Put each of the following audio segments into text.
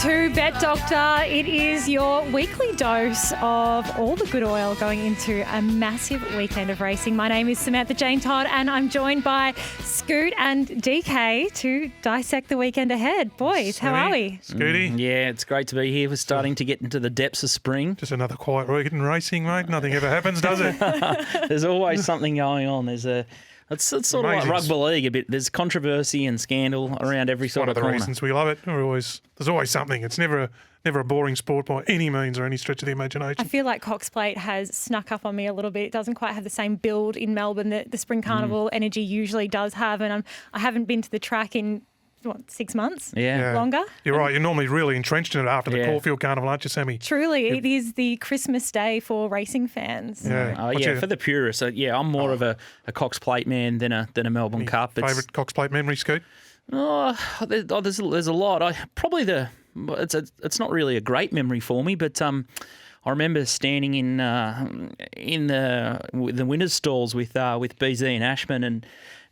to Bet Doctor. It is your weekly dose of all the good oil going into a massive weekend of racing. My name is Samantha Jane Todd and I'm joined by Scoot and DK to dissect the weekend ahead. Boys, how are we? Scooty? Yeah, it's great to be here. We're starting to get into the depths of spring. Just another quiet week in racing, mate. Nothing ever happens, does it? There's always something going on. It's sort of like rugby league a bit. There's controversy and scandal around every sort of corner. One of the reasons we love it. There's always something. It's never a boring sport by any means or any stretch of the imagination. I feel like Cox Plate has snuck up on me a little bit. It doesn't quite have the same build in Melbourne that the Spring Carnival energy usually does have. And I haven't been to the track in 6 months? Yeah. Longer? You're right. You're normally really entrenched in it after the Caulfield Carnival, aren't you, Sammy? Truly, it is the Christmas day for racing fans. Yeah. For the purists. I'm more of a Cox Plate man than a Melbourne Cup. Favourite Cox Plate memory, Scoot? There's a lot. It's not really a great memory for me, but I remember standing in the winners' stalls with BZ and Ashman, and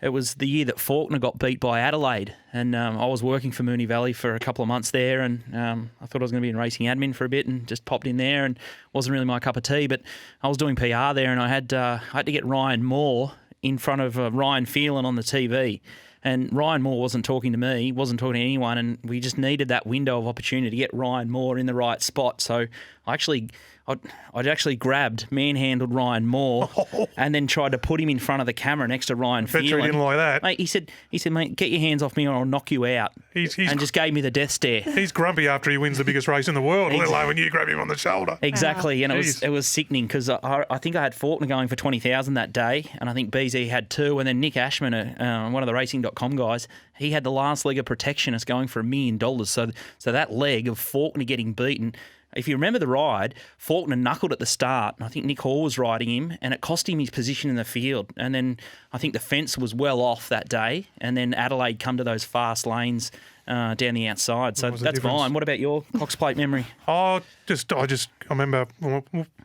it was the year that Faulkner got beat by Adelaide, and I was working for Moonee Valley for a couple of months there, and I thought I was going to be in racing admin for a bit, and just popped in there, and wasn't really my cup of tea, but I was doing PR there, and I had to get Ryan Moore in front of Ryan Phelan on the TV. And Ryan Moore wasn't talking to me, wasn't talking to anyone, and we just needed that window of opportunity to get Ryan Moore in the right spot. So I'd actually grabbed, manhandled Ryan Moore, and then tried to put him in front of the camera next to Ryan Phelan. Bet you he didn't like that. Mate, he said, mate, get your hands off me or I'll knock you out. And just gave me the death stare. He's grumpy after he wins the biggest race in the world, let alone when you grab him on the shoulder. Exactly, and it was sickening because I think I had Faulkner going for 20,000 that day, and I think BZ had 2, and then Nick Ashman, one of the Racing.com guys, he had the last leg of Protectionist going for $1 million. So that leg of Faulkner getting beaten. If you remember the ride, Faulkner knuckled at the start, and I think Nick Hall was riding him, and it cost him his position in the field. And then I think the fence was well off that day, and then Adelaide come to those fast lanes down the outside. So that's fine. What about your Cox Plate memory? I remember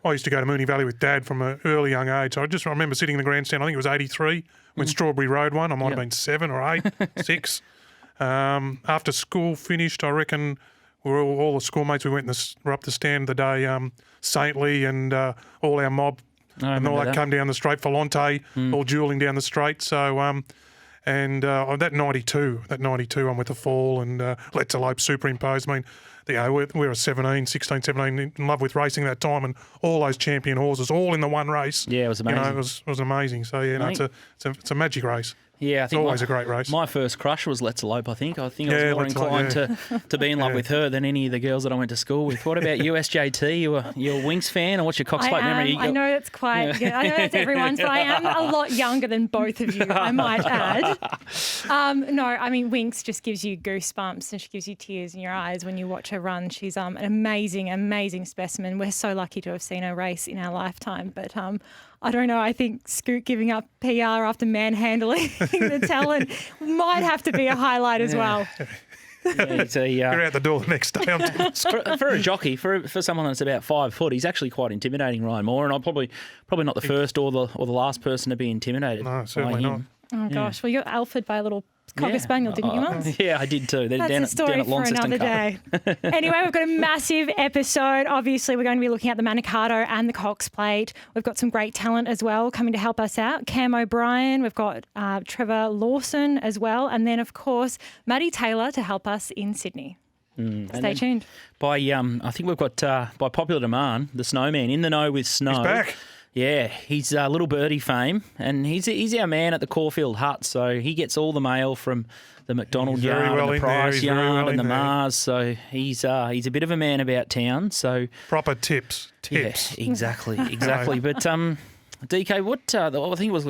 I used to go to Moonee Valley with Dad from an early young age. I remember sitting in the grandstand, I think it was 83, when Strawberry Road won. I might have been 7 or 8, 6. After school finished, I reckon... all the schoolmates, we were up the stand the day, Saintly and all our mob and all that come down the straight, Volante, all duelling down the straight. So, that 92 one with the fall and Let's Elope superimposed. I mean, we were 16, 17, in love with racing that time, and all those champion horses, all in the one race. Yeah, it was amazing. It was amazing. So, it's a magic race. Yeah, I think it's always a great race. My first crush was Let's Elope, I think. I was more inclined to be in love with her than any of the girls that I went to school with. What about you, SJT? You're a Winx fan, or what's your Cox Plate memory? I know that's I know that's everyone's, but I am a lot younger than both of you, I might add. No, I mean, Winx just gives you goosebumps and she gives you tears in your eyes when you watch her run. She's an amazing, amazing specimen. We're so lucky to have seen her race in our lifetime, but I don't know. I think Scoot giving up PR after manhandling the talent might have to be a highlight as well. You're out the door the next day. For a jockey, for someone that's about 5 foot, he's actually quite intimidating, Ryan Moore, and I'm probably not the first or the last person to be intimidated. No, certainly not. Oh gosh, well, you got alphaed by a little Cocker Spaniel, didn't you, Mums? Yeah, I did too. That's a story for another day. Anyway, we've got a massive episode. Obviously, we're going to be looking at the Manikato and the Cox Plate. We've got some great talent as well coming to help us out. Cam O'Brien, we've got Trever Lawson as well, and then, of course, Maddie Taylor to help us in Sydney. Stay tuned. I think we've got, by popular demand, the Snowman, in the know with snow. He's back. Yeah, he's Little Birdie fame, and he's our man at the Caulfield Hut, so he gets all the mail from the McDonald yard and the Price yard and the Mars, so he's a bit of a man about town. So proper tips. Yeah, exactly. But DK, what I think it was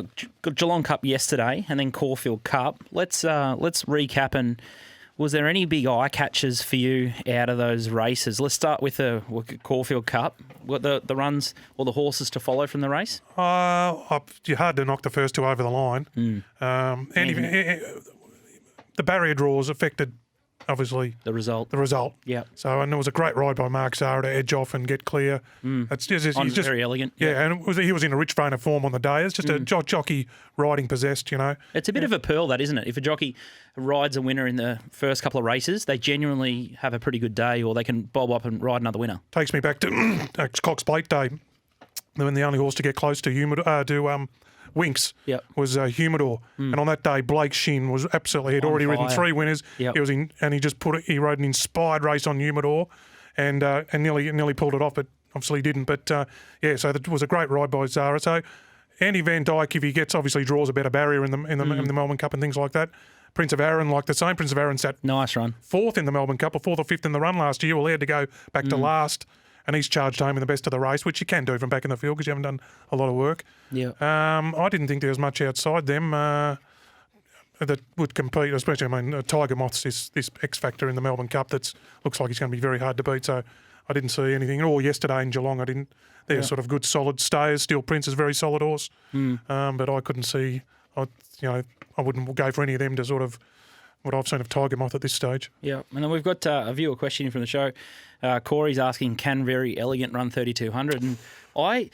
Geelong Cup yesterday, and then Caulfield Cup. Let's recap. And was there any big eye catchers for you out of those races? Let's start with the Caulfield Cup. What the runs or the horses to follow from the race? You hard to knock the first 2 over the line. And the barrier draws affected obviously The result. Yeah. So, and it was a great ride by Mark Zahra to edge off and get clear. It's just, he's just very elegant. Yeah, and he was in a rich vein of form on the day. It's just a jockey riding possessed, you know. It's a bit of a pearl, that, isn't it? If a jockey rides a winner in the first couple of races, they genuinely have a pretty good day, or they can bob up and ride another winner. Takes me back to Cox Plate Day, when the only horse to get close to Winks was Humidor, and on that day Blake Shin was absolutely, he'd already ridden 3 winners. Yep. He was in, and he rode an inspired race on Humidor, and nearly pulled it off, but obviously didn't. But so that was a great ride by Zahra. So Andy Van Dyke, if he gets, obviously draws a better barrier in the Melbourne Cup and things like that. Prince of Arran, like the same. Prince of Arran sat nice run 4th in the Melbourne Cup, or 4th or 5th in the run last year. Well, he had to go back to last. And he's charged home in the best of the race, which you can do from back in the field because you haven't done a lot of work. Yeah. I didn't think there was much outside them that would compete, especially, Tiger Moth's this X factor in the Melbourne Cup that looks like he's going to be very hard to beat. So I didn't see anything. Or yesterday in Geelong, they're sort of good, solid stayers. Steel Prince is a very solid horse. But I couldn't see, I wouldn't go for any of them to sort of what I've seen of Tiger Moth at this stage. Yeah, and then we've got a viewer question from the show. Corey's asking, can Very Elegant run 3,200? And I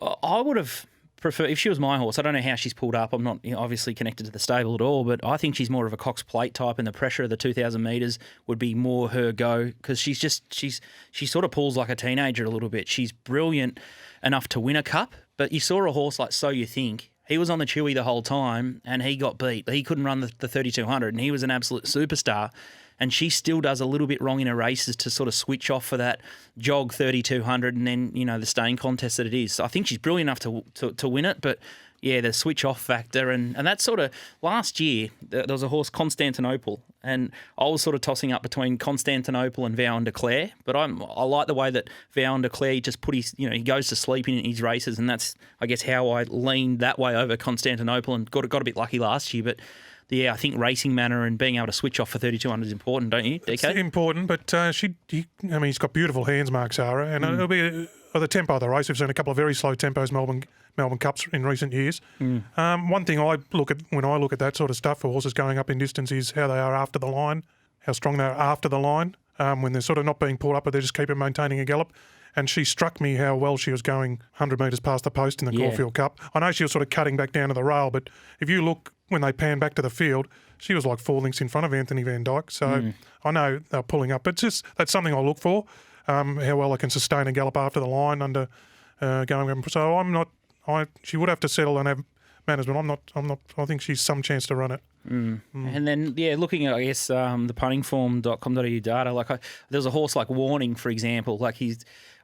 would have preferred, if she was my horse, I don't know how she's pulled up. I'm not obviously connected to the stable at all, but I think she's more of a Cox Plate type, and the pressure of the 2,000 metres would be more her go, because she sort of pulls like a teenager a little bit. She's brilliant enough to win a cup, but you saw a horse like So You Think. He was on the Chewy the whole time, and he got beat. He couldn't run the 3,200, and he was an absolute superstar. And she still does a little bit wrong in her races to sort of switch off for that jog 3,200 and then, the staying contest that it is. So I think she's brilliant enough to win it, but yeah, the switch off factor. And that's sort of, last year, there was a horse, Constantinople, and I was sort of tossing up between Constantinople and Vow and Declare, but I like the way that Vow and Declare just put his, he goes to sleep in his races, and that's, I guess, how I leaned that way over Constantinople and got a bit lucky last year. But yeah, I think racing manner and being able to switch off for 3,200 is important, don't you, DK? It's important, but he's got beautiful hands, Mark Zahra, and it'll be the tempo of the race. We've seen a couple of very slow tempos Melbourne Cups in recent years. One thing I look at when I look at that sort of stuff for horses going up in distance is how they are after the line, how strong they are after the line, when they're sort of not being pulled up, but they just keep it maintaining a gallop. And she struck me how well she was going 100 metres past the post in the Caulfield Cup. I know she was sort of cutting back down to the rail, but if you look when they pan back to the field, she was like 4 lengths in front of Anthony Van Dyke. So I know they're pulling up, but that's something I look for, how well I can sustain a gallop after the line under going. So she would have to settle and have manners, but I'm not. I think she's some chance to run it. And then, looking at, I guess, the puntingform.com.au data, there's a horse like Warning, for example.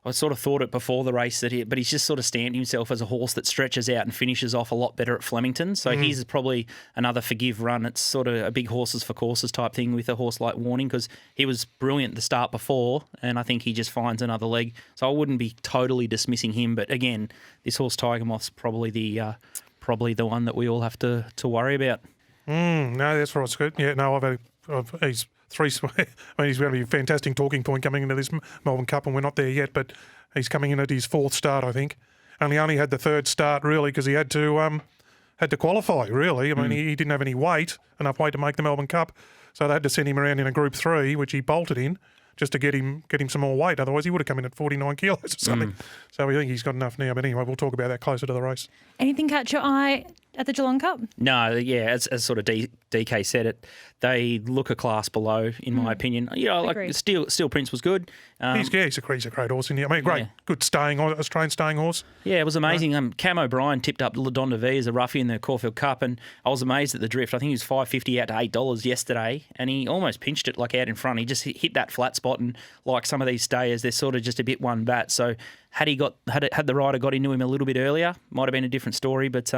I sort of thought it before the race but he's just sort of stamped himself as a horse that stretches out and finishes off a lot better at Flemington. So he's probably another forgive run. It's sort of a big horses for courses type thing with a horse like Warning, because he was brilliant at the start before, and I think he just finds another leg. So I wouldn't be totally dismissing him. But again, this horse Tiger Moth's probably the one that we all have to worry about. No, that's right, Scott. Yeah, no, he's three. He's going to be a fantastic talking point coming into this Melbourne Cup, and we're not there yet. But he's coming in at his 4th start, I think, and he only had the 3rd start really because he had to qualify. Really, he didn't have enough weight to make the Melbourne Cup, so they had to send him around in a Group 3, which he bolted in just to get him some more weight. Otherwise, he would have come in at 49 kilos or something. So we think he's got enough now. But anyway, we'll talk about that closer to the race. Anything catch your eye at the Geelong Cup? No, as sort of DK said it, they look a class below, in my opinion. Like Steel Prince was good. He's a great horse. Good Australian staying horse. Yeah, it was amazing. Cam O'Brien tipped up Ladonda V as a roughie in the Caulfield Cup, and I was amazed at the drift. I think he was $5.50 out to $8 yesterday, and he almost pinched it out in front. He just hit that flat spot, and like some of these stayers, they're sort of just a bit one bat. So had the rider got into him a little bit earlier, might have been a different story. But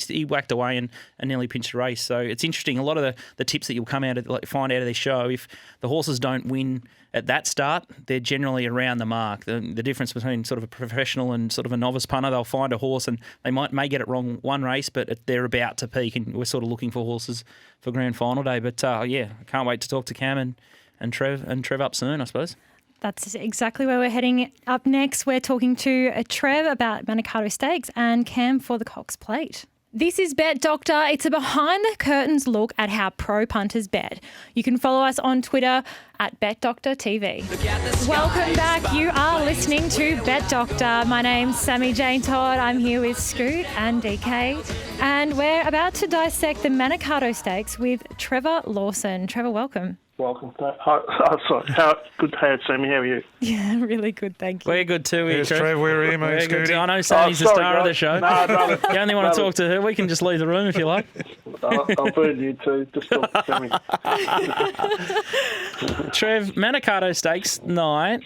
he whacked away and nearly pinched the race. So it's interesting. A lot of the tips that you'll find out of this show, if the horses don't win at that start, they're generally around the mark. The difference between sort of a professional and sort of a novice punter, they'll find a horse and they may get it wrong one race, but they're about to peak, and we're sort of looking for horses for grand final day. But I can't wait to talk to Cam and Trev up soon, I suppose. That's exactly where we're heading. Up next, we're talking to Trev about Manikato Stakes and Cam for the Cox Plate. This is Bet Doctor. It's a behind-the-curtains look at how pro punters bet. You can follow us on Twitter at BetDoctorTV. Welcome back. You are listening to Bet Doctor. My name's Sammy Jane Todd. I'm here with Scoot and DK, and we're about to dissect the Manikato Stakes with Trever Lawson. Trever, welcome. Welcome. Sorry. Good to have Sammy. How are you? Yeah, really good, thank you. We're good too. Yes, Trev, we're here, mate. Scooty. I know Sammy's the star of the show. No, brother. You only want to talk to her. We can just leave the room if you like. I'll burn you too. Just talk to Sammy. Trev, Manikato Stakes night.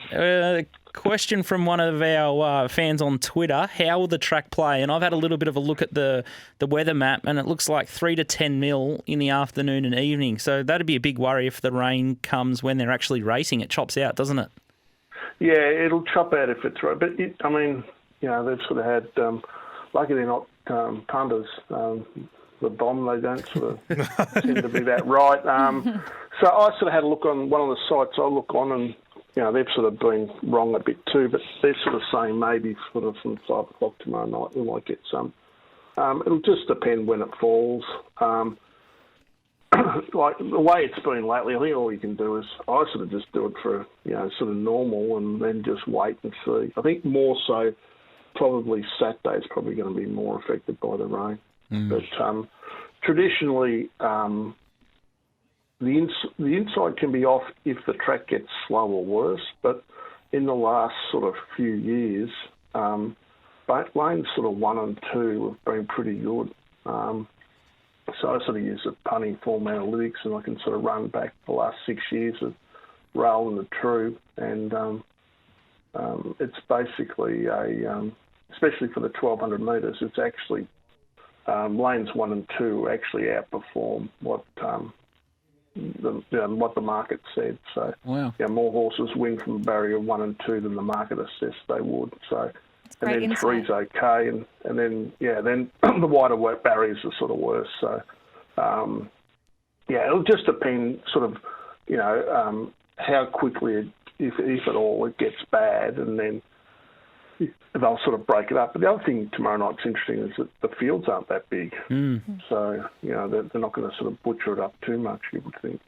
Question from one of our fans on Twitter: how will the track play? And I've had a little bit of a look at the weather map, and it looks like 3 to 10 mil in the afternoon and evening. So that'd be a big worry if the rain comes when they're actually racing. It chops out, doesn't it? Yeah, it'll chop out if it's right. But they've sort of had. Lucky they're not punters. The bomb, they don't sort of seem to be that right. So I sort of had a look on one of the sites I look on, and they've sort of been wrong a bit too, but they're sort of saying maybe sort of from 5 o'clock tomorrow night we might get some. It'll just depend when it falls. Like the way it's been lately, I think all you can do is I sort of just do it for sort of normal and then just wait and see. I think more so probably Saturday's probably going to be more affected by the rain. But traditionally, the inside can be off if the track gets slow or worse. But in the last sort of few years, both lanes sort of 1 and 2 have been pretty good. So I sort of use the punting form analytics, and I can sort of run back the last 6 years of rail and the true, and it's basically especially for the 1,200 metres, it's actually lanes 1 and 2 actually outperform what the market said. So wow. More horses win from barrier 1 and 2 than the market assessed they would. So and then insight. 3's okay, and then the wider work barriers are sort of worse. So it'll just depend sort of how quickly if at all it gets bad, and then they'll sort of break it up. But the other thing tomorrow night's interesting is that the fields aren't that big. So, they're not going to sort of butcher it up too much, you would think.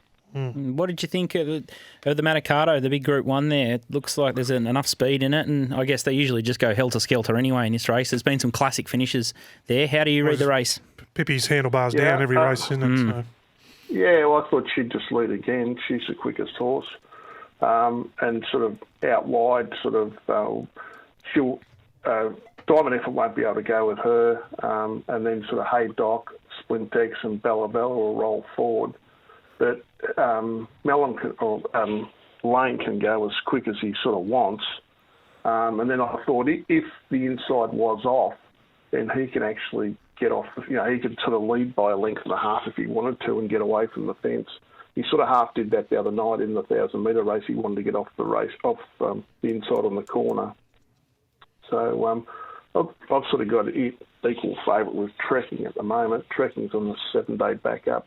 What did you think of the Manikato, the big Group 1 there? It looks like there's enough speed in it, and I guess they usually just go helter-skelter anyway in this race. There's been some classic finishes there. How do you read the race? Pippi's handlebars down every race, isn't it? So. Yeah, well, I thought she'd just lead again. She's the quickest horse. And sort of out wide, sort of... she'll Diamond Effort won't be able to go with her, and then sort of Hey Doc, Splintex, and Bella Bella will roll forward. But Lane can go as quick as he sort of wants. And then I thought if the inside was off, then he can actually get off. He could sort of lead by a length and a half if he wanted to and get away from the fence. He sort of half did that the other night in the 1,000-metre race. He wanted to get off the race, off the inside on the corner. So I've sort of got it equal favourite with Trekking at the moment. Trekking's on the 7-day backup,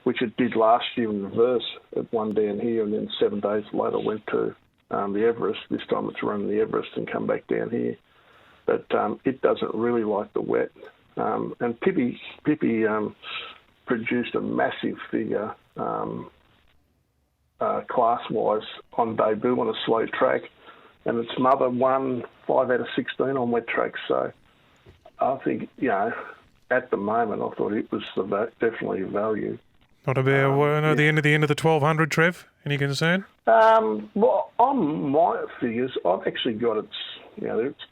which it did last year in reverse. It won down here, and then 7 days later went to the Everest. This time it's running the Everest and come back down here. But it doesn't really like the wet. And Pippi produced a massive figure class-wise on debut on a slow track. And its mother won 5 out of 16 on wet tracks. So I think, at the moment, I thought it was definitely a value. Not about the end of the 1,200, Trev? Any concern? Well, on my figures, I've actually got its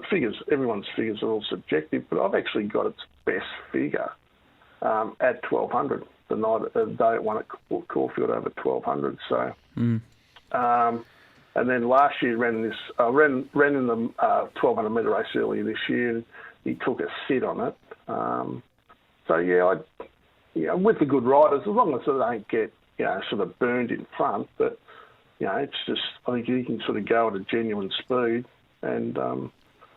figures. Everyone's figures are all subjective, but I've actually got its best figure at 1,200. The day it won at Caulfield over 1,200. So. And then last year ran in the 1,200 metre race earlier this year, and he took a sit on it. With the good riders, as long as they don't get sort of burned in front, but it's just I think he can sort of go at a genuine speed, and I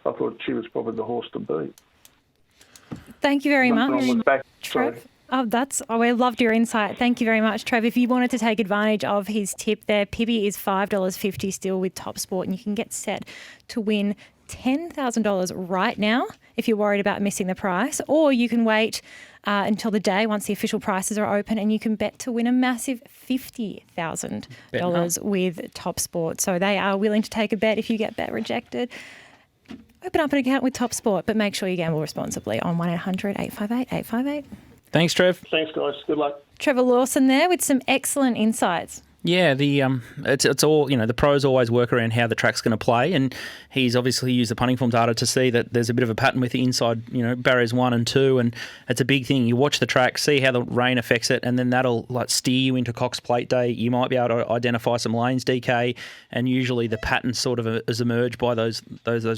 thought she was probably the horse to beat. Thank you very much, Trev. We loved your insight. Thank you very much, Trev. If you wanted to take advantage of his tip there, Pippi is $5.50 still with Top Sport, and you can get set to win $10,000 right now if you're worried about missing the price, or you can wait until the day once the official prices are open, and you can bet to win a massive $50,000 with Top Sport. So they are willing to take a bet if you get bet rejected. Open up an account with Top Sport, but make sure you gamble responsibly on 1-800-858-858. Thanks, Trev. Thanks, guys. Good luck. Trevor Lawson there with some excellent insights. Yeah, it's all, the pros always work around how the track's going to play, and he's obviously used the punting form data to see that there's a bit of a pattern with the inside, barriers 1 and 2, and it's a big thing. You watch the track, see how the rain affects it, and then that'll steer you into Cox Plate Day. You might be able to identify some lanes, DK, and usually the pattern sort of is emerged by those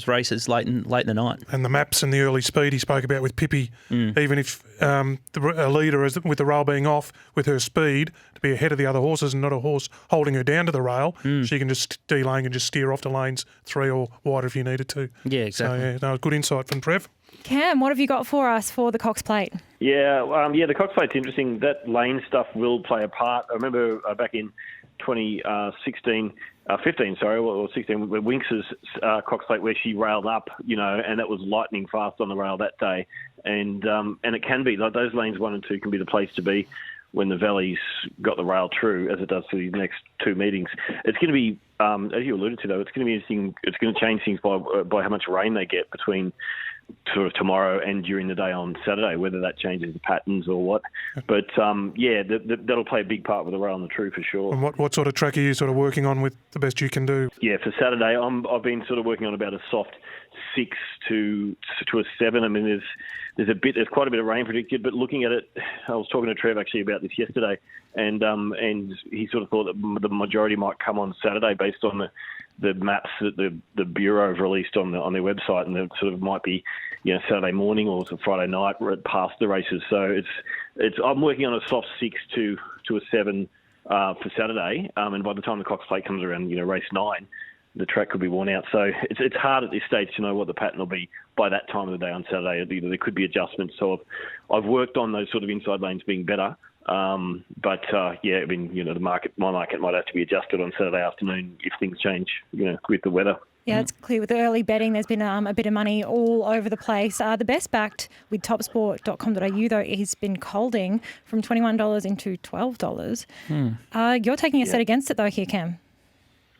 races late in the night. And the maps and the early speed he spoke about with Pippi, even if a leader is with the rail being off with her speed to be ahead of the other horses and not a horse holding her down to the rail, she can just delay and just steer off to lanes 3 or wider if you needed to. Yeah, exactly. So, good insight from Trev. Cam, what have you got for us for the Cox Plate? Yeah, the Cox Plate's interesting. That lane stuff will play a part. I remember back in 2016, 15, or 16, with Winx's Cox Plate, where she railed up, and that was lightning fast on the rail that day. And it can be, like those lanes 1 and 2 can be the place to be when the Valley's got the rail true, as it does for these next 2 meetings. It's going to be, as you alluded to, though, it's going to be interesting. It's going to change things by how much rain they get between sort of tomorrow and during the day on Saturday, whether that changes the patterns or what. But, that'll play a big part with the rail and the true for sure. And what sort of track are you sort of working on with the best you can do? Yeah, for Saturday, I've been sort of working on about a soft 6 to a 7. I mean, there's quite a bit of rain predicted, but looking at it, I was talking to Trev actually about this yesterday, and he sort of thought that the majority might come on Saturday based on the maps that the Bureau have released on their website, and it sort of might be Saturday morning or Friday night past the races. So I'm working on a soft 6 to a 7 for Saturday, and by the time the Cox Plate comes around, race 9, the track could be worn out. So it's hard at this stage to know what the pattern will be by that time of the day on Saturday. There could be adjustments. So I've worked on those sort of inside lanes being better. My market might have to be adjusted on Saturday afternoon if things change, with the weather. Yeah, it's clear with the early betting, there's been a bit of money all over the place. The best backed with topsport.com.au, though, has been Colding from $21 into $12. You're taking a set against it, though, here, Cam.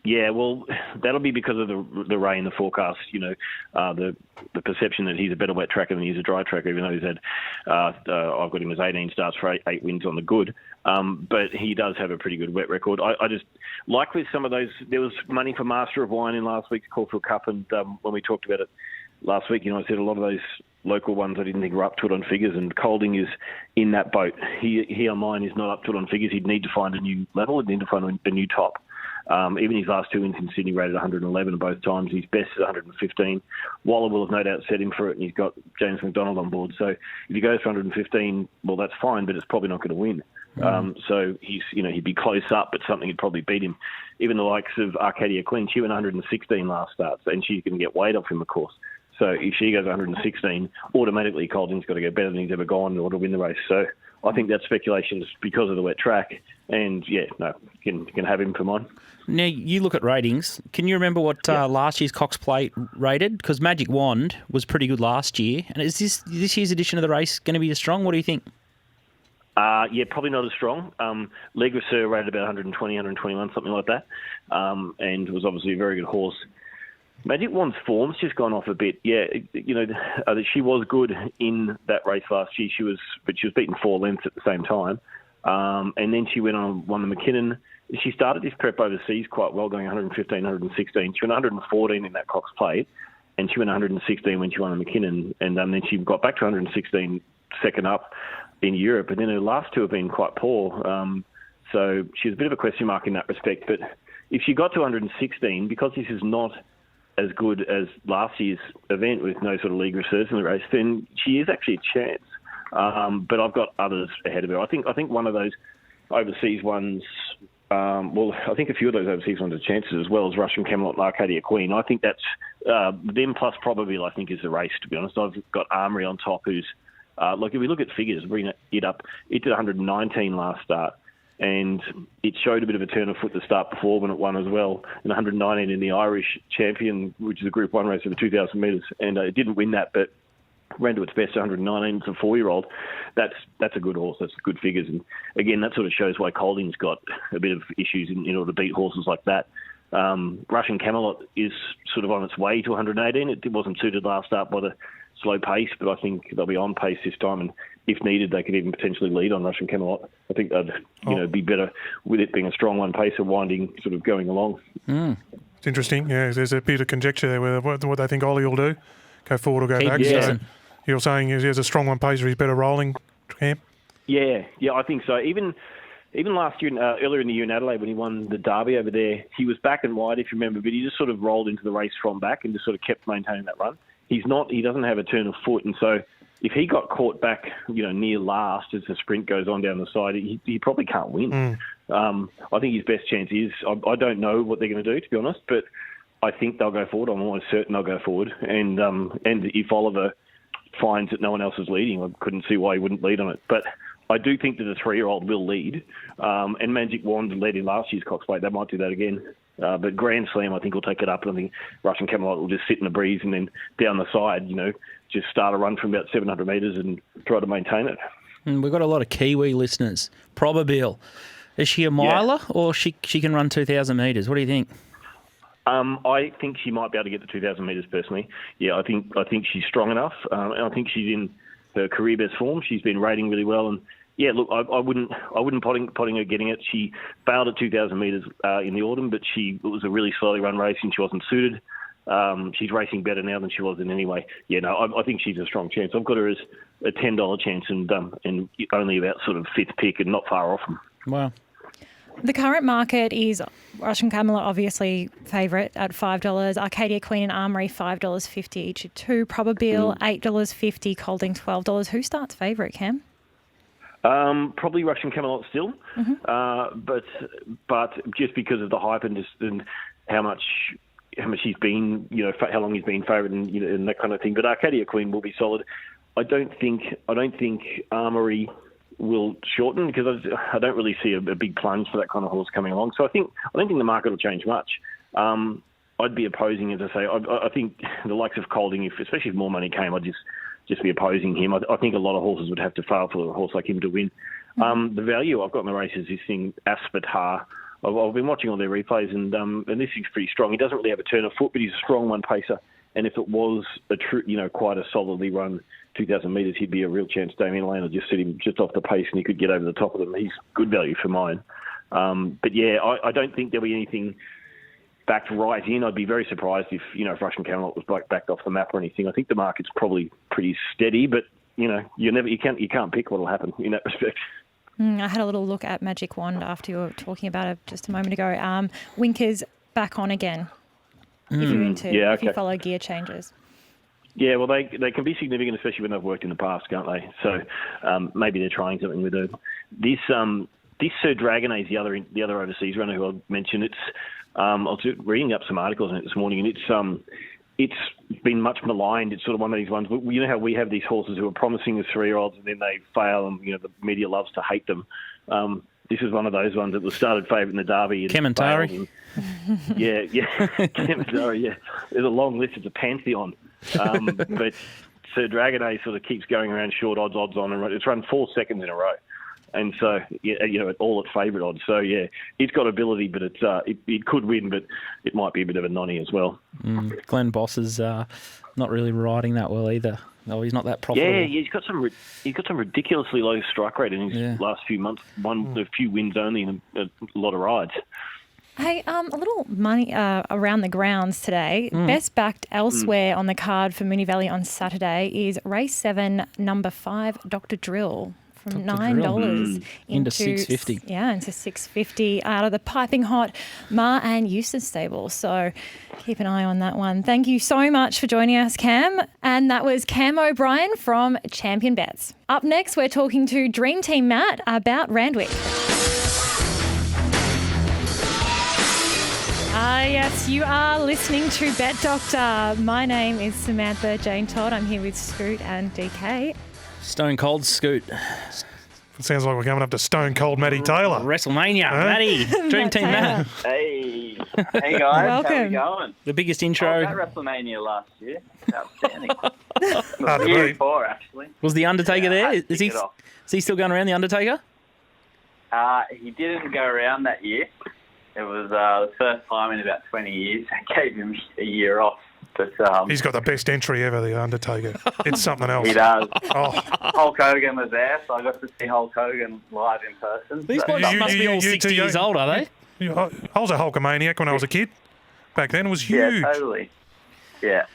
Yeah, well, that'll be because of the rain, the forecast. The perception that he's a better wet tracker than he's a dry tracker, even though he's had, I've got him as 18 starts for 8 wins on the good. But he does have a pretty good wet record. I just like with some of those. There was money for Master of Wine in last week's Caulfield Cup, and when we talked about it last week, I said a lot of those local ones I didn't think were up to it on figures, and Colding is in that boat. He on mine is not up to it on figures. He'd need to find a new level. He'd need to find a new top. Even his last 2 wins in Sydney rated 111 both times. His best is 115. Waller will have no doubt set him for it, and he's got James McDonald on board. So if he goes for 115, well, that's fine, but it's probably not going to win. So he'd be close up, but something would probably beat him. Even the likes of Arcadia Queen, she went 116 last start, and she's going to get weight off him, of course. So if she goes 116, automatically Colding's got to go better than he's ever gone in order to win the race. So I think that speculation is because of the wet track, and can have him for mine. Now, you look at ratings. Can you remember what last year's Cox Plate rated? Because Magic Wand was pretty good last year. And is this year's edition of the race going to be as strong? What do you think? Probably not as strong. Legresseur rated about 120, 121, something like that, and was obviously a very good horse. Magic Wand's form's just gone off a bit. Yeah, she was good in that race last year. She was beaten 4 lengths at the same time, and then she went on won the McKinnon. She started this prep overseas quite well, going 115, 116. She went 114 in that Cox Plate, and she went 116 when she won the McKinnon, and then she got back to 116 second up in Europe, and then her last 2 have been quite poor. So she's a bit of a question mark in that respect. But if she got to 116, because this is not as good as last year's event with no sort of league reserves in the race, then she is actually a chance. But I've got others ahead of her. I think one of those overseas ones. I think a few of those overseas ones are chances, as well as Russian Camelot and Arcadia Queen. I think that's them plus Probably, I think, is the race, to be honest. I've got Armory on top, who's if we look at figures, bring it up, it did 119 last start, and it showed a bit of a turn of foot to start before when it won as well, and 119 in the Irish Champion, which is a Group 1 race over 2,000 metres, and it didn't win that, but ran to its best 119. It's a 4-year-old. That's a good horse. That's good figures. And again, that sort of shows why Colding's got a bit of issues in order to beat horses like that. Russian Camelot is sort of on its way to 118. It wasn't suited last start by the slow pace, but I think they'll be on pace this time. And if needed, they could even potentially lead on Russian Camelot. I think they'd be better with it being a strong one pacer, winding, sort of going along. It's interesting. Yeah, there's a bit of conjecture there with what they think Ollie will do. Go forward or go Keep back. guessing. So you're saying he has a strong one pacer, he's better rolling, Cam? Yeah, I think so. Even last year, earlier in the year in Adelaide, when he won the Derby over there, he was back and wide, if you remember, but he just sort of rolled into the race from back and just sort of kept maintaining that run. He doesn't have a turn of foot, and so if he got caught back, near last as the sprint goes on down the side, he probably can't win. I think his best chance is, I don't know what they're going to do, to be honest, but I think they'll go forward. I'm almost certain they'll go forward. And if Oliver finds that no one else is leading, I couldn't see why he wouldn't lead on it. But I do think that the 3-year-old will lead. And Magic Wand led in last year's Cox Plate. They might do that again. But Grand Slam, I think, will take it up. And I think Russian Camelot will just sit in the breeze and then down the side, just start a run from about 700 metres and try to maintain it. We've got a lot of Kiwi listeners. Probabile. Is she a miler or she can run 2,000 metres? What do you think? I think she might be able to get to 2,000 metres personally. Yeah, I think she's strong enough. And I think she's in her career best form. She's been rating really well. And yeah, look, I wouldn't potting her getting it. She failed at 2,000 metres in the autumn, but it was a really slowly run race and she wasn't suited. She's racing better now than she was in anyway. Yeah, no, I think she's a strong chance. I've got her as a $10 chance and only about sort of 5th pick and not far off them. Wow. The current market is Russian Camelot, obviously favourite at $5. Arcadia Queen and Armory, $5.50 each at 2. Probabile, $8.50. Colding, $12. Who starts favourite, Cam? Probably Russian Camelot still, but just because of the hype and how much he's been, how long he's been favourite and that kind of thing. But Arcadia Queen will be solid. I don't think Armory will shorten because I don't really see a big plunge for that kind of horse coming along. So I don't think the market will change much. I'd be opposing, as I say. I think the likes of Colding, especially if more money came, I'd just be opposing him. I think a lot of horses would have to fail for a horse like him to win. The value I've got in the race is this thing, Aspetar. I've been watching all their replays, and this is pretty strong. He doesn't really have a turn of foot, but he's a strong one pacer. And if it was a true, quite a solidly run 2,000 metres, he'd be a real chance. Damien Lane will just sit him just off the pace, and he could get over the top of them. He's good value for mine. But yeah, I don't think there'll be anything backed right in. I'd be very surprised if Russian Camelot was backed off the map or anything. I think the market's probably pretty steady, but you can't pick what'll happen in that respect. I had a little look at Magic Wand after you were talking about it just a moment ago. Winker's back on again. If you're into, if you follow gear changes. Yeah, well, they can be significant, especially when they've worked in the past, can't they? So maybe they're trying something with it. This Sir Dragonet is the other overseas runner who I mentioned. I was reading up some articles on it this morning, and it's been much maligned. It's sort of one of these ones. You know how we have these horses who are promising as 3-year-olds and then they fail, and the media loves to hate them. This is one of those ones that was started favourite in the Derby. Kementari. Yeah. Kementari, yeah. There's a long list. It's a pantheon. But Sir Dragonet sort of keeps going around short odds on, and it's run 4 seconds in a row. And so, all at favourite odds. So, yeah, it's got ability, but it could win, but it might be a bit of a nonny as well. Glenn Boss is not really riding that well either. No, he's not that profitable. Yeah, he's got some ridiculously low strike rate in his last few months. A few wins only and a lot of rides. Hey, a little money around the grounds today. Best backed elsewhere on the card for Moonee Valley on Saturday is race 7, number 5, Dr. Drill. From $9 into $6.50. Yeah, into $6.50 out of the piping hot Ma and Eustace stable. So keep an eye on that one. Thank you so much for joining us, Cam. And that was Cam O'Brien from Champion Bets. Up next, we're talking to Dream Team Matt about Randwick. Yes, you are listening to Bet Doctor. My name is Samantha Jane Todd. I'm here with Scoot and DK. Stone Cold Scoot. It sounds like we're coming up to Stone Cold Matty Taylor. WrestleMania. Matty. Dream Team Matt. Hey. Hey guys, how Welcome. are we going? The biggest I intro was at WrestleMania last year. Outstanding. Hard to The year beat. before, actually. was the Undertaker Yeah, I there. had to Is kick it off. he still going around the Undertaker? He didn't go around that year. It was the first time in about 20 years. I gave him a year off. But He's got the best entry ever, the Undertaker. It's something else. he does. Oh, Hulk Hogan was there, so I got to see Hulk Hogan live in person. These So- boys You- must be all you 60 two years young- old, are they? I was a Hulkamaniac when I was a kid. Back then, it was yeah, huge. totally. Yeah.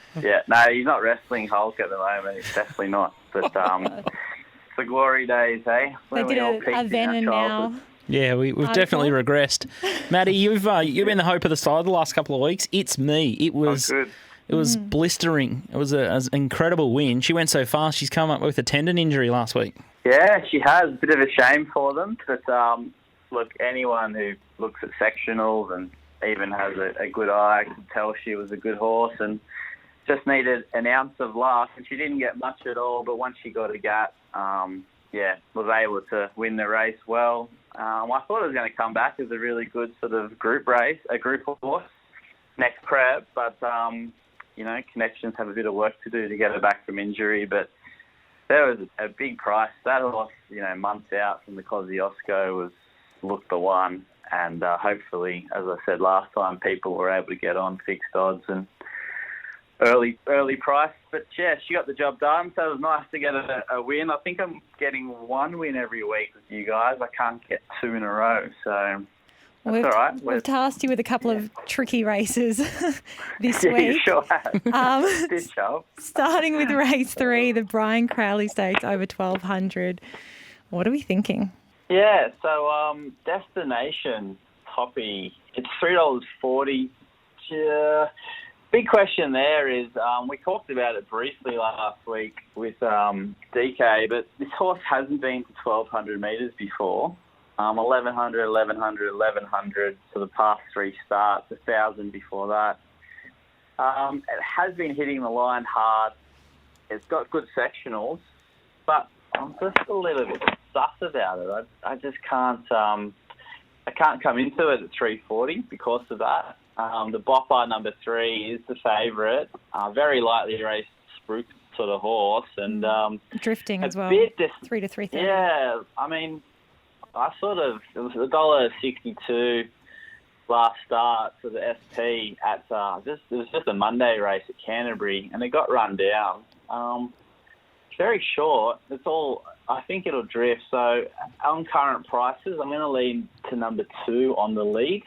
No, he's not wrestling Hulk at the moment. He's definitely not. But it's the glory days, eh? They When did we all a peaked in then our and childhood. now. Yeah, we've Article. definitely regressed. Maddie, you've been the hope of the side the last couple of weeks. It's me. It was Good. it was blistering. It was an incredible win. She went so fast. She's come up with a tendon injury last week. Yeah, she has. A bit of a shame for them. But look, anyone who looks at sectionals and even has a good eye can tell she was a good horse and just needed an ounce of luck. And she didn't get much at all. But once she got a gap, was able to win the race well. I thought it was going to come back as a really good sort of group race, a group horse next prep. But, Connections have a bit of work to do to get her back from injury. But there was a big price. That horse, months out from the Kosciuszko looked the one. And hopefully, as I said last time, people were able to get on fixed odds and early price. But yeah, she got the job done, so it was nice to get a win. I think I'm getting one win every week with you guys. I can't get two in a row, so that's We've, all right. we've tasked you with a couple of tricky races this Yeah, you week. sure have. Um, Good job. starting with race 3, the Brian Crowley Stakes over 1,200. What are we thinking? Yeah, so Destination Poppy, it's $3.40. Yeah. Big question there is, we talked about it briefly last week with DK, but this horse hasn't been to 1,200 metres before. 1,100, 1,100, 1,100 for the past 3 starts, 1,000 before that. It has been hitting the line hard. It's got good sectionals, but I'm just a little bit sus about it. I just can't. I can't come into it at 340 because of that. The Bopper number 3 is the favourite. Very lightly raced spruik sort of horse, and Drifting as well. 3 to 330. Yeah, I mean, it was $1.62 last start for the SP at it was just a Monday race at Canterbury, and it got run down. Very short. It's all. I think it'll drift. So on current prices, I'm going to lean to number 2 on the lead.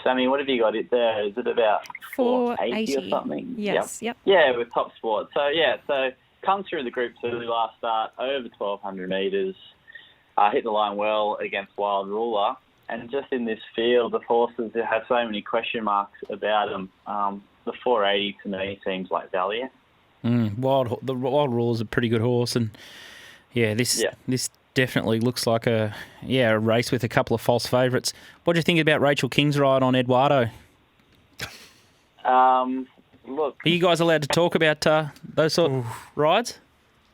Sammy, what have you got it there? Is it about 480 or something? Yes. Yep. Yeah, with Top Sport. So comes through the Group 2 last start, over 1,200 metres. Hit the line well against Wild Ruler. And just in this field of horses that have so many question marks about them, the 480 to me seems like value. The Wild Ruler is a pretty good horse, and this definitely looks like a race with a couple of false favourites. What do you think about Rachel King's ride on Eduardo? Look, are you guys allowed to talk about those sort of rides?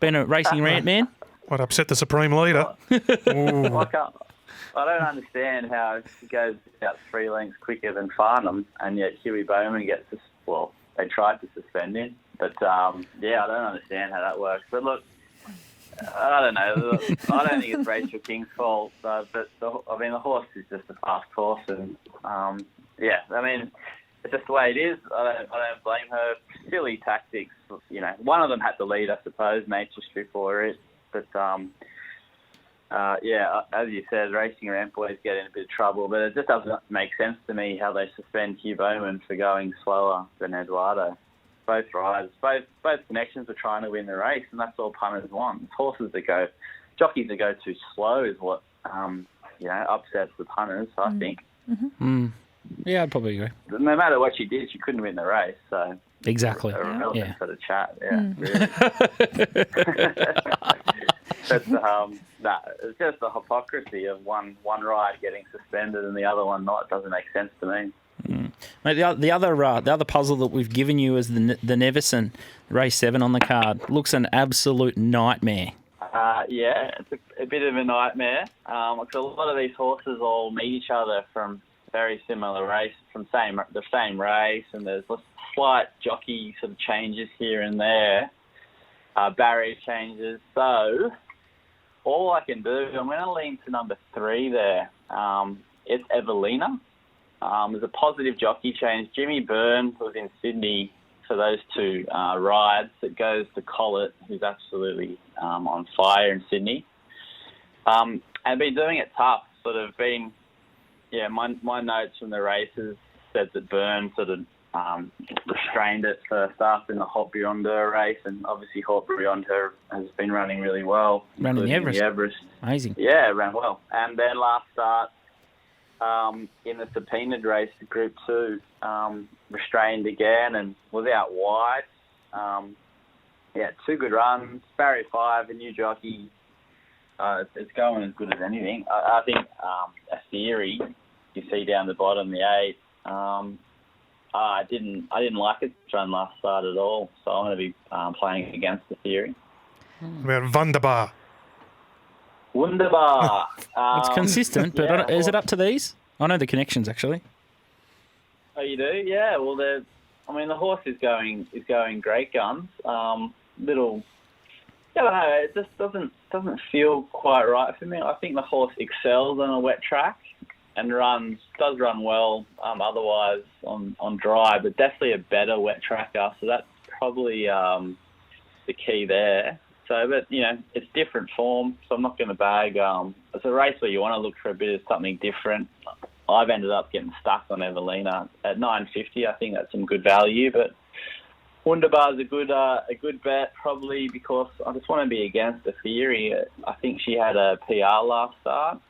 Been a racing rant man? What upset the Supreme Leader? I don't understand how he goes about 3 lengths quicker than Farnham, and yet Huey Bowman gets they tried to suspend him. But, I don't understand how that works. But, look, I don't know. I don't think it's Rachel King's fault. But, the horse is just a fast horse. And, it's just the way it is. I don't blame her. Silly tactics. One of them had to lead, I suppose. Nature Strip or it. But, as you said, Racing Ramp boys get in a bit of trouble. But it just doesn't make sense to me how they suspend Hugh Bowman for going slower than Eduardo. Both riders, both Connections were trying to win the race, and that's all punters want. Jockeys that go too slow is what upsets the punters. I think. Mm. Yeah, I'd probably agree. No matter what she did, she couldn't win the race. So exactly, irrelevant for the chat. Yeah, really. It's just the hypocrisy of one ride getting suspended and the other one not. It doesn't make sense to me. Mate, the other puzzle that we've given you is the Neverson race 7 on the card. Looks an absolute nightmare. It's a bit of a nightmare. Because a lot of these horses all meet each other from very similar race from the same race, and there's slight jockey sort of changes here and there, barrier changes. So all I can do, I'm going to lean to number 3 there. It's Evelina. There's a positive jockey change. Jimmy Byrne was in Sydney for those 2 rides. It goes to Collett, who's absolutely on fire in Sydney. And been doing it tough, sort of been, my notes from the races said that Byrne sort of restrained it first up in the Hot Beyond Her race, and obviously Hot Beyond Her has been running really well. Running the Everest. Everest. Amazing. Yeah, ran well. And then last start in the subpoenaed race, Group 2, restrained again and was out wide. 2 good runs. Barrier 5, a new jockey. It's going as good as anything. I think a theory you see down the bottom, the 8. I didn't like its run last start at all, so I'm going to be playing against the theory. About Wunderbar. Wunderbar. It's consistent, but is it up to these? I know the connections actually. Oh, you do? Yeah. Well, the horse is going great guns. I don't know. It just doesn't feel quite right for me. I think the horse excels on a wet track and does run well otherwise on dry, but definitely a better wet tracker. So that's probably the key there. So, but it's different form, so I'm not going to bag. It's a race where you want to look for a bit of something different. I've ended up getting stuck on Evelina at $9.50. I think that's some good value, but Wunderbar's a good bet, probably because I just want to be against the theory. I think she had a PR last start.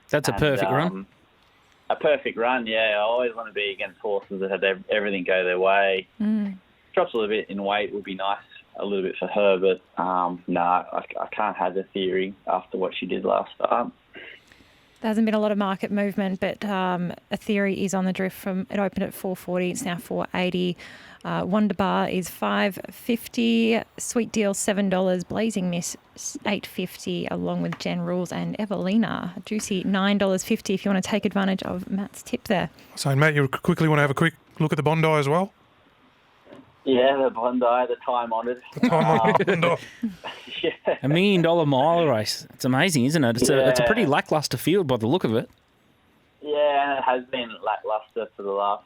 That's a perfect run. A perfect run, yeah. I always want to be against horses that have everything go their way. Drops a little bit in weight would be nice, a little bit for her, but I can't have the theory after what she did last start. There hasn't been a lot of market movement, but a theory is on the drift from it opened at $4.40, it's now $4.80. Wunderbar is $5.50, Sweet Deal $7, Blazing Miss $8.50, along with Gen Rules and Evelina. Juicy $9.50 if you want to take advantage of Matt's tip there. So, Matt, you quickly want to have a quick look at the Bondi as well? Yeah, the Bondi, the time-honoured. Bondi. Yeah. $1 million mile race. It's amazing, isn't it? It's a pretty lacklustre field by the look of it. Yeah, and it has been lacklustre for the last,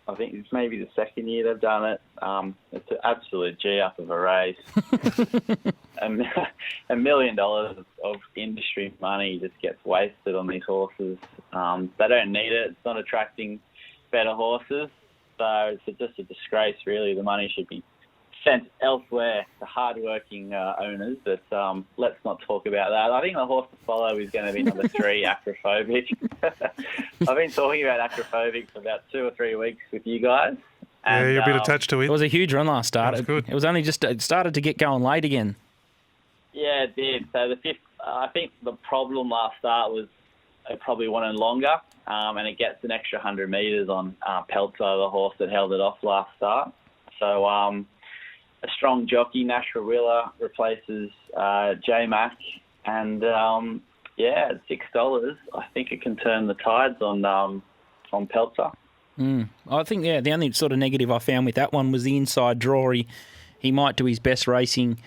I think it's maybe the second year they've done it. It's an absolute G-up of a race. $1 million of industry money just gets wasted on these horses. They don't need it. It's not attracting better horses. So it's just a disgrace, really. The money should be sent elsewhere to hard-working owners, but let's not talk about that. I think the horse to follow is going to be number 3, Acrophobic. I've been talking about Acrophobic for about 2 or 3 weeks with you guys. And, you're a bit attached to it. It was a huge run last start. That's good. It was only just it started to get going late again. Yeah, it did. So the 5th, I think the problem last start was it probably wanted longer, and it gets an extra 100 metres on Peltzer, the horse that held it off last start. So a strong jockey, Natural Willa, replaces J-Mac, and at $6, I think it can turn the tides on Peltzer. I think, the only sort of negative I found with that one was the inside draw. He might do his best racing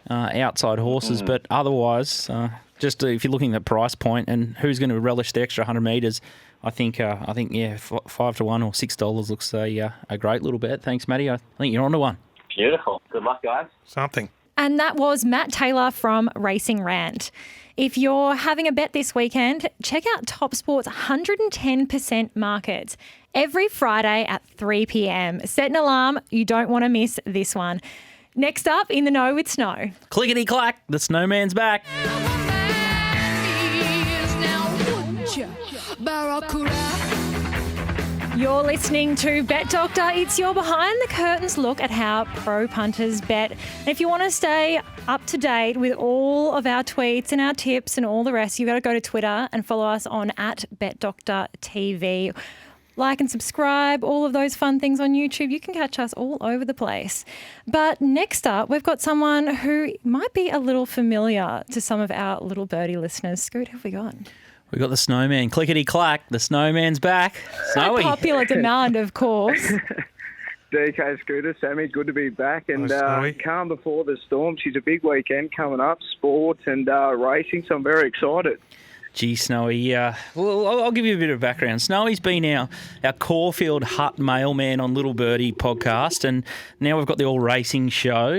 outside horses, but otherwise, just if you're looking at the price point and who's going to relish the extra 100 metres, I think 5 to 1 or $6 looks a great little bet. Thanks, Matty. I think you're onto one. Beautiful. Good luck, guys. Something. And that was Matt Taylor from Racing Rant. If you're having a bet this weekend, check out Top Sport's 110% markets every Friday at 3 p.m. Set an alarm. You don't want to miss this one. Next up, In the Know with Snow. Clickety-clack, the snowman's back. You're listening to Bet Doctor. It's your behind the curtains look at how pro punters bet. And if you want to stay up to date with all of our tweets and our tips and all the rest, you've got to go to Twitter and follow us on @BetDoctorTV. Like and subscribe, all of those fun things on YouTube. You can catch us all over the place. But next up, we've got someone who might be a little familiar to some of our Little Birdie listeners. Scoot, who have we got? We got the snowman. Clickety-clack. The snowman's back. So popular demand, of course. DK Scooter, Sammy, good to be back. And calm before the storm. She's a big weekend coming up, sports and racing, so I'm very excited. Gee, Snowy, well, I'll give you a bit of background. Snowy's been our Caulfield Hut mailman on Little Birdie podcast, and now we've got the All Racing show.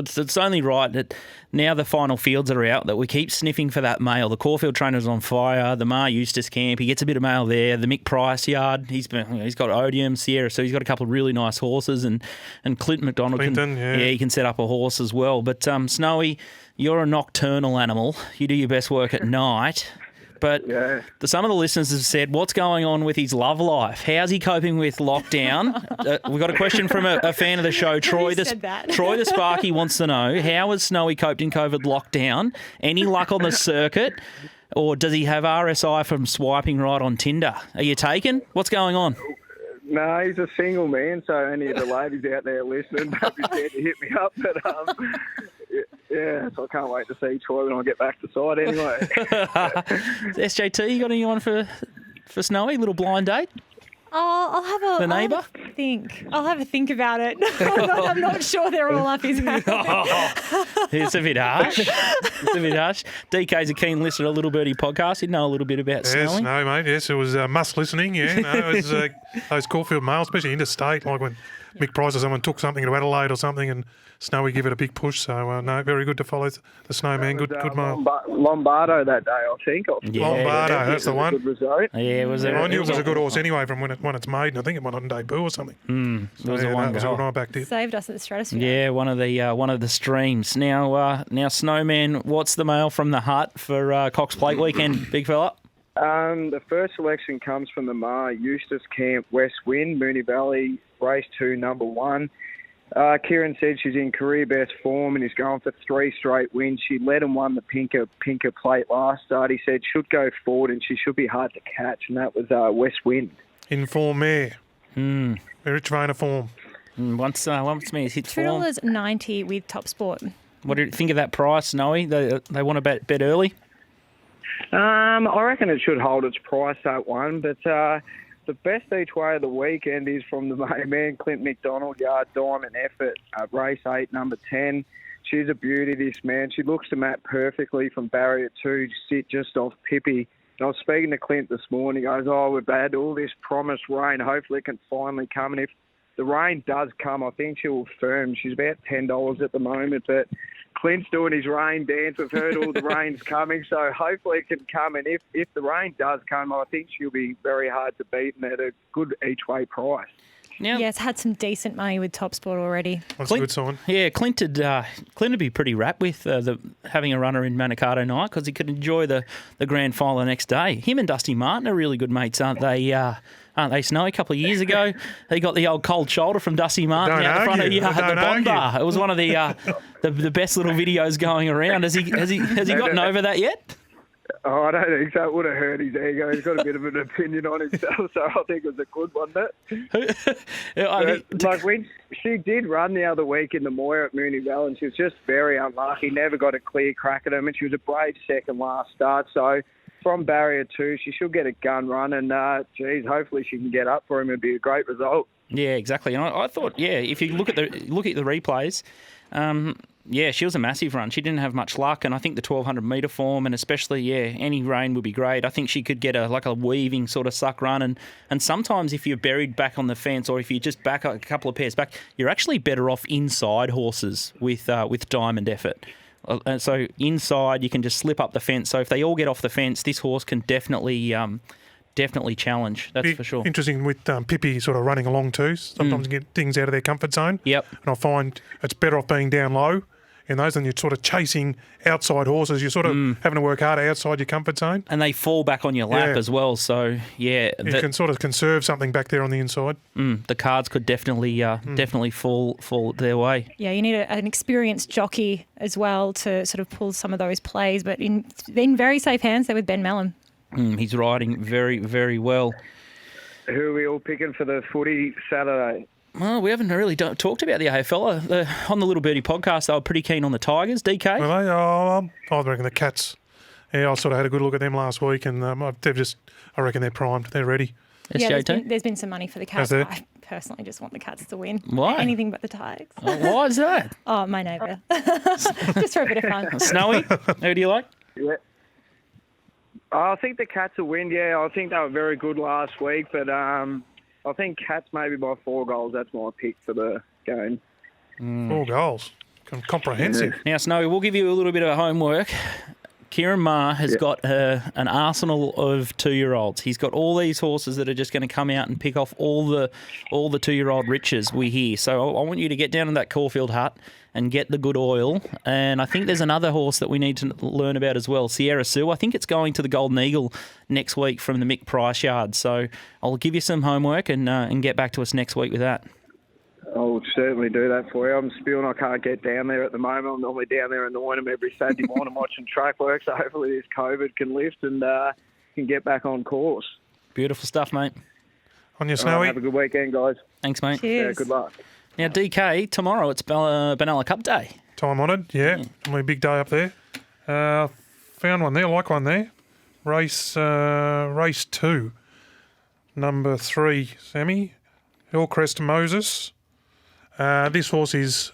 It's only right that now the final fields are out that we keep sniffing for that mail. The Caulfield trainer's on fire, the Mar Eustace camp, he gets a bit of mail there. The Mick Price yard, he's got Odium, Sierra, so he's got a couple of really nice horses, and Clint McDonald he can set up a horse as well. But Snowy, you're a nocturnal animal. You do your best work at night. But some of the listeners have said, what's going on with his love life? How's he coping with lockdown? We've got a question from a fan of the show, Troy the Sparky wants to know, how has Snowy coped in COVID lockdown? Any luck on the circuit? Or does he have RSI from swiping right on Tinder? Are you taken? What's going on? No, he's a single man, so any of the ladies out there listening, don't be scared to hit me up. But so I can't wait to see Troy when I get back to side anyway. SJT, you got anyone for Snowy? Little blind date? Oh, I'll have the neighbour. I'll have a think about it. I'm not sure they're all up his alley. It's a bit harsh. DK's a keen listener to Little Birdie podcast. He'd know a little bit about Snowy. No, mate. Yes, it was must listening. Yeah, no, it was those Caulfield mails, especially interstate, like when Mick Price or someone took something to Adelaide or something, and Snowy give it a big push. So no, very good to follow the snowman. Good mail. Lombardo that day, I think. Lombardo, that's the one. Good result. Yeah, it was. I knew it was a good horse anyway from when it's made, and I think it went on debut or something. It was a one goal. When I backed it. Saved us at the Stratosphere. Yeah, one of the streams. Now Snowman, what's the mail from the hut for Cox Plate weekend, big fella? The first selection comes from the Mar Eustace Camp West Wind, Moonee Valley, race 2, number 1. Kieran said she's in career best form and is going for 3 straight wins. She led and won the Pinker Plate last start. He said should go forward and she should be hard to catch, and that was West Wind. In form mare. Very trainer form. Once mare's hit form. $2.90 with Top Sport. What do you think of that price, Snowy? They want to bet early? I reckon it should hold its price, that one, but the best each way of the weekend is from the main man, Clint McDonald, yard Diamond Effort, race 8, number 10. She's a beauty, this man. She looks to map perfectly from barrier 2 to sit just off Pippi. And I was speaking to Clint this morning. He goes, we've had all this promised rain. Hopefully it can finally come. And if the rain does come, I think she will firm. She's about $10 at the moment, but Clint's doing his rain dance. We've heard all the rain's coming, so hopefully it can come. And if the rain does come, I think she'll be very hard to beat and at a good each-way price. Now, it's had some decent money with Top Sport already. That's a good sign. Yeah, Clint would be pretty rapt with having a runner in Manikato night because he could enjoy the grand final the next day. Him and Dusty Martin are really good mates, aren't they? Aren't they, Snowy? A couple of years ago, he got the old cold shoulder from Dusty Martin out the front of the Bond Bar. It was one of the best little videos going around. Has he gotten over that yet? Oh, I don't think so. It would have hurt his ego. He's got a bit of an opinion on himself, so I think it was a good one. She did run the other week in the Moir at Moonee Valley, and she was just very unlucky. Never got a clear crack at him, and she was a brave second last start. So from barrier 2, she should get a gun run, and hopefully she can get up for him. It'd be a great result. Yeah, exactly. And I thought, if you look at the replays. She was a massive run. She didn't have much luck, and I think the 1,200 metre form, and especially, any rain would be great. I think she could get a weaving sort of suck run, and sometimes if you're buried back on the fence or if you just back a couple of pairs back, you're actually better off inside horses with Diamond Effort. And so inside, you can just slip up the fence. So if they all get off the fence, this horse can definitely challenge. That's for sure. Interesting with Pippi sort of running along too. Sometimes you get things out of their comfort zone. Yep. And I find it's better off being down low in those than you're sort of chasing outside horses. You're sort of having to work harder outside your comfort zone. And they fall back on your lap as well. So, you can sort of conserve something back there on the inside. The cards could definitely fall their way. Yeah, you need an experienced jockey as well to sort of pull some of those plays. But in very safe hands there with Ben Mellon. He's riding very, very well. Who are we all picking for the footy Saturday? Well, we haven't really talked about the AFL. On the Little Birdie podcast, they were pretty keen on the Tigers. DK? Well, I reckon the Cats. Yeah, I sort of had a good look at them last week, and I reckon they're primed. They're ready. Yeah, there's been some money for the Cats. Has there? I personally just want the Cats to win. Why? Anything but the Tigers. Oh, why is that? Oh, my neighbour. Just for a bit of fun. Snowy? Who do you like? Yeah. I think the Cats will win, yeah. I think they were very good last week, but I think Cats maybe by 4 goals. That's my pick for the game. 4 goals. Comprehensive. Now, Snowy, we'll give you a little bit of homework. Kieran Maher has got an arsenal of 2-year-olds. He's got all these horses that are just going to come out and pick off all the 2-year-old riches we hear. So I want you to get down to that Caulfield Hut and get the good oil. And I think there's another horse that we need to learn about as well, Sierra Sue. I think it's going to the Golden Eagle next week from the Mick Price yard. So I'll give you some homework and get back to us next week with that. I'll certainly do that for you. I'm spewing I can't get down there at the moment. I'm normally down there in the Wynnum every Saturday morning watching track work, so hopefully this COVID can lift and can get back on course. Beautiful stuff, mate. On your Snowy. Have a good weekend, guys. Thanks, mate. Cheers. Yeah, good luck. Now, DK, tomorrow it's Benalla Cup Day. Time honoured, yeah. Only a big day up there. Found one there, like one there. Race 2. Number 3, Sammy. Hillcrest Moses. This horse is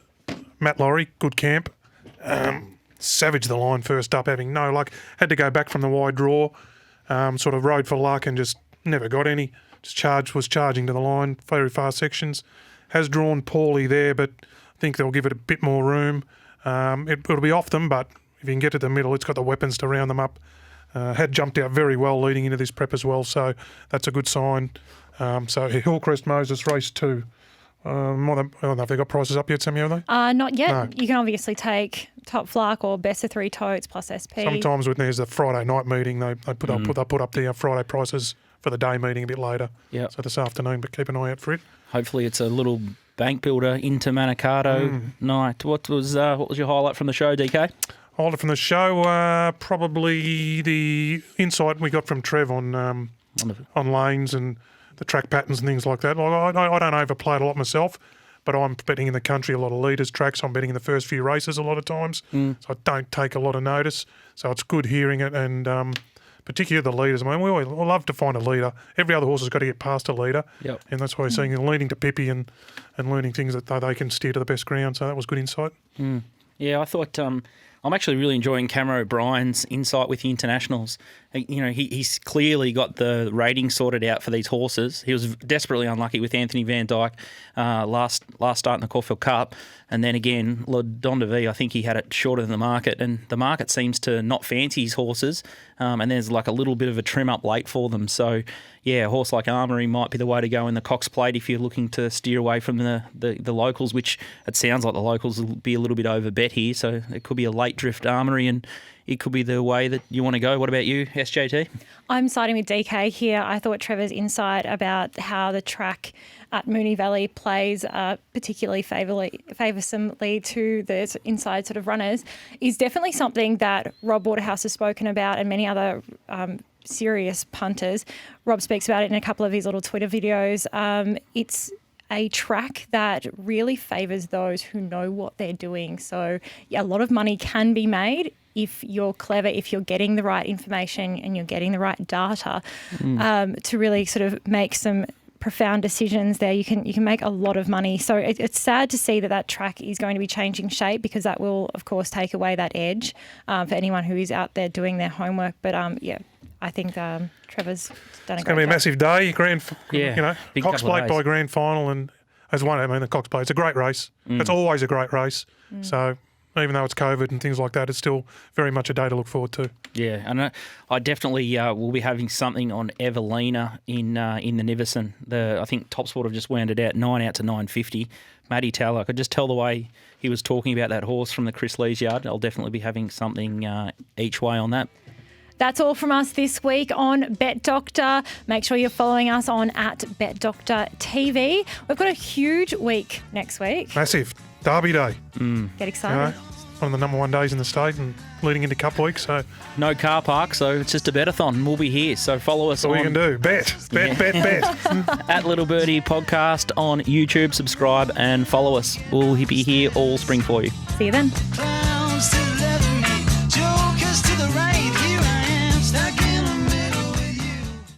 Matt Laurie, good camp. Savaged the line first up, having no luck. Had to go back from the wide draw. Sort of rode for luck and just never got any. Was charging to the line, very fast sections. Has drawn poorly there, but I think they'll give it a bit more room. It'll be off them, but if you can get to the middle, it's got the weapons to round them up. Had jumped out very well leading into this prep as well, so that's a good sign. So Hillcrest Moses, race 2. I don't know if they got prices up yet, Sammy, have they? Not yet. No. You can obviously take Top Fluck or Best of 3 Totes plus SP. Sometimes when there's a Friday night meeting, they put up the Friday prices for the day meeting a bit later. Yeah. So this afternoon, but keep an eye out for it. Hopefully it's a little bank builder into Manikato night. What was your highlight from the show, DK? Highlight from the show, probably the insight we got from Trev on lanes and the track patterns and things like that. I don't overplay it a lot myself, but I'm betting in the country a lot of leaders tracks. I'm betting in the first few races a lot of times, so I don't take a lot of notice. So it's good hearing it, and particularly the leaders. I mean, we love to find a leader. Every other horse has got to get past a leader, and that's why you're seeing them leading to Pippi and learning things that they can steer to the best ground. So that was good insight. Yeah, I thought I'm actually really enjoying Cameron O'Brien's insight with the internationals. You know, he's clearly got the ratings sorted out for these horses. He was desperately unlucky with Anthony Van Dyke last start in the Caulfield Cup. And then again, Le Don de Vie, I think he had it shorter than the market. And the market seems to not fancy his horses. And there's like a little bit of a trim up late for them. So, yeah, a horse like Armory might be the way to go in the Cox Plate if you're looking to steer away from the locals, which it sounds like the locals will be a little bit over bet here. So it could be a late drift Armory and it could be the way that you want to go. What about you, SJT? I'm siding with DK here. I thought Trevor's insight about how the track at Moonee Valley plays particularly favoursomely to the inside sort of runners is definitely something that Rob Waterhouse has spoken about and many other serious punters. Rob speaks about it in a couple of his little Twitter videos. It's a track that really favours those who know what they're doing. So yeah, a lot of money can be made if you're clever, if you're getting the right information and you're getting the right data to really sort of make some profound decisions there. You can make a lot of money. So it's sad to see that track is going to be changing shape because that will, of course, take away that edge for anyone who is out there doing their homework. But I think Trevor's done a great job. It's going to be a massive day. Cox Plate by grand final, and as one, I mean, the Cox Plate. It's a great race. It's always a great race. So even though it's COVID and things like that, it's still very much a day to look forward to. Yeah, and I definitely will be having something on Evelina in the Nivison. I think Top Sport have just wound it out 9 out to 950. Matty Taylor, I could just tell the way he was talking about that horse from the Chris Lees yard. I'll definitely be having something each way on that. That's all from us this week on Bet Doctor. Make sure you're following us on @BetDoctorTV. We've got a huge week next week. Massive. Derby Day. Get excited. one of the @1 days in the state and leading into Cup week. So No car park, so it's just a bet-a-thon. We'll be here. So follow us all on you can do, bet. at Little Birdie Podcast on YouTube. Subscribe and follow us. We'll be here all spring for you. See you then.